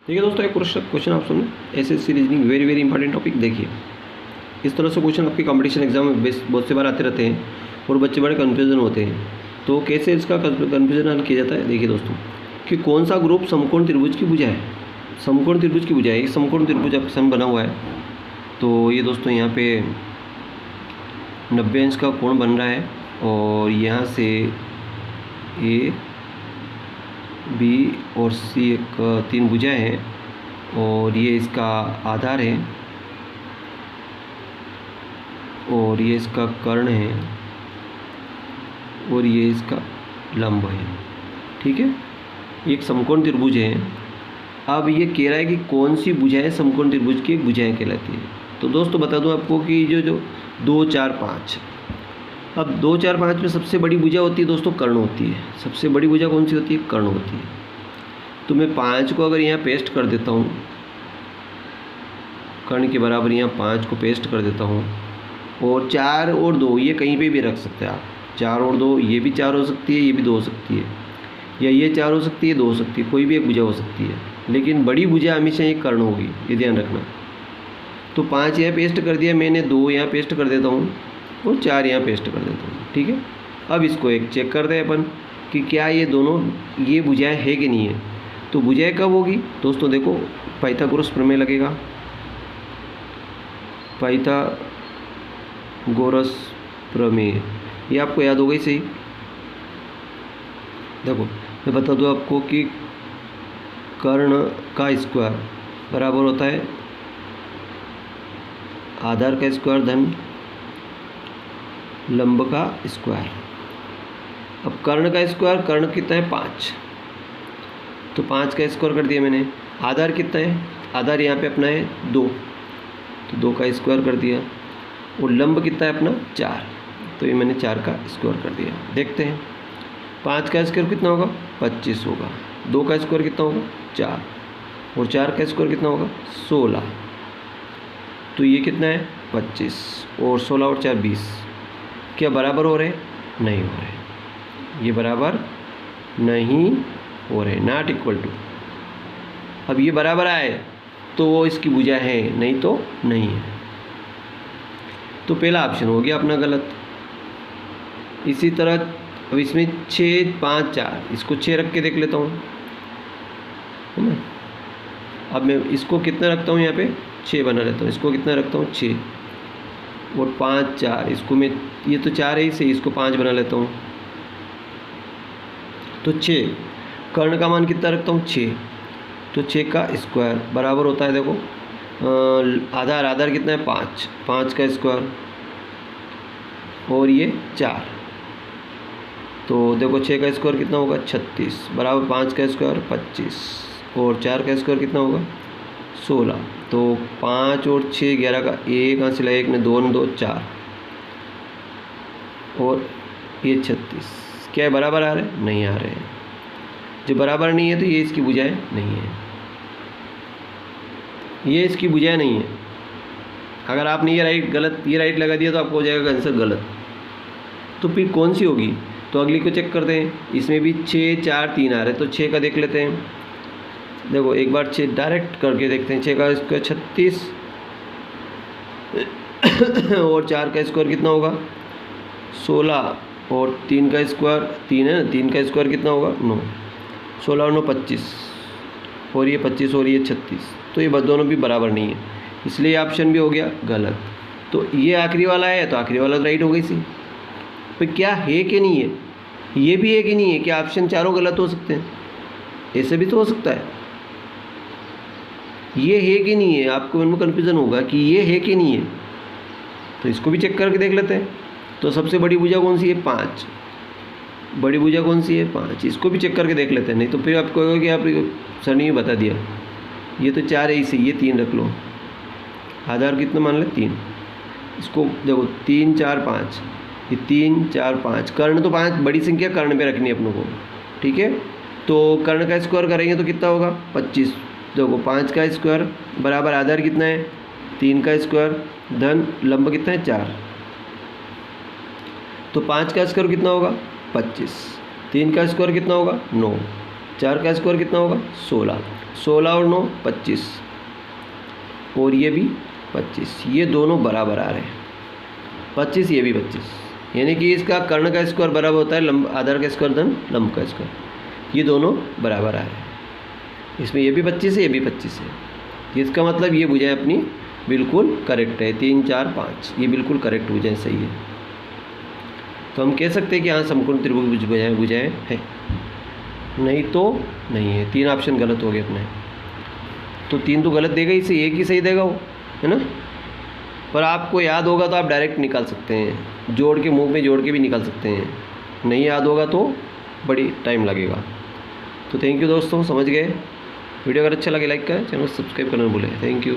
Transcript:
देखिए दोस्तों, एक क्वेश्चन आप सुनो। SSC reasoning very very important topic. देखिए, इस तरह से क्वेश्चन आपके कंपटीशन एग्जाम में बहुत से बार आते रहते हैं और बच्चे बड़े कन्फ्यूजन होते हैं। तो कैसे इसका कन्फ्यूजन हल किया जाता है, देखिए दोस्तों, कि कौन सा ग्रुप समकोण त्रिभुज की भुजा है। समकोण त्रिभुज की भुजा है, एक समकोण त्रिभुज आपके सामने बना हुआ है। तो ये दोस्तों यहाँ पे 90 अंश का कोण बन रहा है और यहाँ से ए बी और सी एक 3 भुजाएं हैं और ये इसका आधार है और ये इसका कर्ण है और ये इसका लंब है। ठीक है, एक समकोण त्रिभुज है। अब ये कह रहा है कि कौन सी भुजाएं समकोण त्रिभुज की भुजाएं कहलाती है। तो दोस्तों बता दूं आपको कि जो 2, 4, 5, अब 2, 4, 5 में सबसे बड़ी भुजा होती है दोस्तों कर्ण होती है। सबसे बड़ी भुजा कौन सी होती है? कर्ण होती है। तो मैं 5 को अगर यहाँ पेस्ट कर देता हूँ, कर्ण के बराबर यहाँ 5 को पेस्ट कर देता हूँ और 4 और 2 ये कहीं पे भी रख सकते हैं आप। 4 और 2 ये भी 4 हो सकती है, ये भी 2 हो सकती है, या ये 4 हो सकती है, 2 हो सकती है, कोई भी एक भुजा हो सकती है, लेकिन बड़ी भुजा हमेशा एक कर्ण होगी, ये ध्यान रखना। तो 5 यहाँ पेस्ट कर दिया मैंने, 2 यहाँ पेस्ट कर देता हूँ और 4 यहाँ पेस्ट कर देता हूँ। ठीक है, अब इसको एक चेक करते हैं अपन कि क्या ये दोनों ये भुजाएं है कि नहीं है। तो भुजाएं कब होगी दोस्तों? देखो, पाइथागोरस प्रमेय लगेगा। पाइथागोरस प्रमेय ये आपको याद होगा ही सही। देखो मैं बता दूँ आपको कि कर्ण का स्क्वायर बराबर होता है आधार का स्क्वायर धन लंब का स्क्वायर। अब कर्ण का स्क्वायर, कर्ण कितना है? 5, तो 5 का स्क्वायर कर दिया मैंने। आधार कितना है? आधार यहाँ पे अपना है 2, तो 2 का स्क्वायर कर दिया। और लंब कितना है अपना? 4, तो ये मैंने 4 का स्क्वायर कर दिया। देखते हैं 5 का स्क्वायर कितना होगा? 25 होगा। 2 का स्क्वायर कितना होगा? 4, और 4 का स्क्वायर कितना होगा? 16। तो ये कितना है? 25 और 16 और 4 20। क्या बराबर हो रहे? नहीं हो रहे, ये बराबर नहीं हो रहे, नॉट इक्वल टू। अब ये बराबर आए तो वो इसकी भुजा है, नहीं तो नहीं है। तो पहला ऑप्शन हो गया अपना गलत। इसी तरह अब इसमें 6, 5, 4, इसको 6 रख के देख लेता हूँ, है ना। अब मैं इसको कितना रखता हूँ? यहाँ पे 6 बना लेता हूँ। इसको कितना रखता हूँ? 6 और 5, 4, इसको मैं, ये तो 4 है ही सही, इसको 5 बना लेता हूँ। तो 6, कर्ण का मान कितना रखता हूँ? 6, तो 6 का स्क्वायर बराबर होता है, देखो आधार कितना है? 5, 5 का स्क्वायर और ये 4, तो देखो 6 का स्क्वायर कितना होगा? 36 बराबर 5 का स्क्वायर 25 और 4 का स्क्वायर कितना होगा? 16। तो 5 और 6 11 का 1 कहाँ से लाए? 1 ने 2 ने 2 4 और ये 36। क्या है, बराबर आ रहे हैं? नहीं आ रहे हैं। जो बराबर नहीं है तो ये इसकी भुजाएं नहीं है, ये इसकी भुजाएं नहीं है। अगर आपने ये राइट लगा दिया तो आपको हो जाएगा आंसर गलत। तो फिर कौन सी होगी? तो अगली को चेक करते हैं। इसमें भी 6, 4, 3 आ रहे हैं, तो 6 का देख लेते हैं। देखो एक बार 6 डायरेक्ट करके देखते हैं। 6 का स्क्वायर 36 और 4 का स्क्वायर कितना होगा? 16 और 3 का स्क्वायर 3 है ना, 3 का स्क्वायर कितना होगा? 9, 16 और 9 25 और ये 25 और ये 36। तो ये दोनों भी बराबर नहीं है, इसलिए ऑप्शन भी हो गया गलत। तो ये आखिरी वाला है, तो आखिरी वाला राइट हो गई सी। तो क्या है कि नहीं है? ये भी है कि नहीं है? क्या ऑप्शन चारों गलत हो सकते हैं? ऐसे भी तो हो सकता है। ये है कि नहीं है, आपको इनमें कन्फ्यूज़न होगा कि ये है कि नहीं है। तो इसको भी चेक करके देख लेते हैं। तो सबसे बड़ी भुजा कौन सी है? 5। बड़ी भुजा कौन सी है? 5। इसको भी चेक करके देख लेते हैं, नहीं तो फिर आपको कहोगे कि आप सर ने ही बता दिया। ये तो 4 है इसे, ये 3 रख लो। आधार कितना मान ले? 3। इसको देखो 3, 4, 5, ये 3, 4, 5। कर्ण तो 5 बड़ी संख्या कर्ण पे रखनी है अपनों को। ठीक है, तो कर्ण का स्क्वायर करेंगे तो कितना होगा? 25। देखो 5 का स्क्वायर बराबर आधार कितना है? 3 का स्क्वायर धन लंब कितना है? 4। तो 5 का स्क्वायर कितना होगा? 25। 3 का स्क्वायर कितना होगा? 9। 4 का स्क्वायर कितना होगा 16, 16 और 9 25, और ये भी 25, ये दोनों बराबर आ रहे हैं 25, ये भी 25, यानी कि इसका कर्ण का स्क्वायर बराबर होता है लंब आधार का स्क्वायर धन लंब का स्क्वायर, ये दोनों बराबर आ रहे हैं। इसमें ये भी 25 है, ये भी 25 है, इसका मतलब ये भुजाएं अपनी बिल्कुल करेक्ट है, 3 4 5, ये बिल्कुल करेक्ट भुजाएं सही है। तो हम कह सकते हैं कि हाँ समकोण त्रिभुज भुजाएं है, नहीं तो नहीं है। 3 ऑप्शन गलत हो गए अपने, तो 3 तो गलत देगा, इसे एक ही सही देगा वो, है ना। पर आपको याद होगा तो आप डायरेक्ट निकाल सकते हैं, जोड़ के मुंह में जोड़ के भी निकाल सकते हैं, नहीं याद होगा तो बड़ी टाइम लगेगा। तो थैंक यू दोस्तों, समझ गए। वीडियो अगर अच्छा लगे लाइक करें, चैनल सब्सक्राइब करना भूलें। Thank you.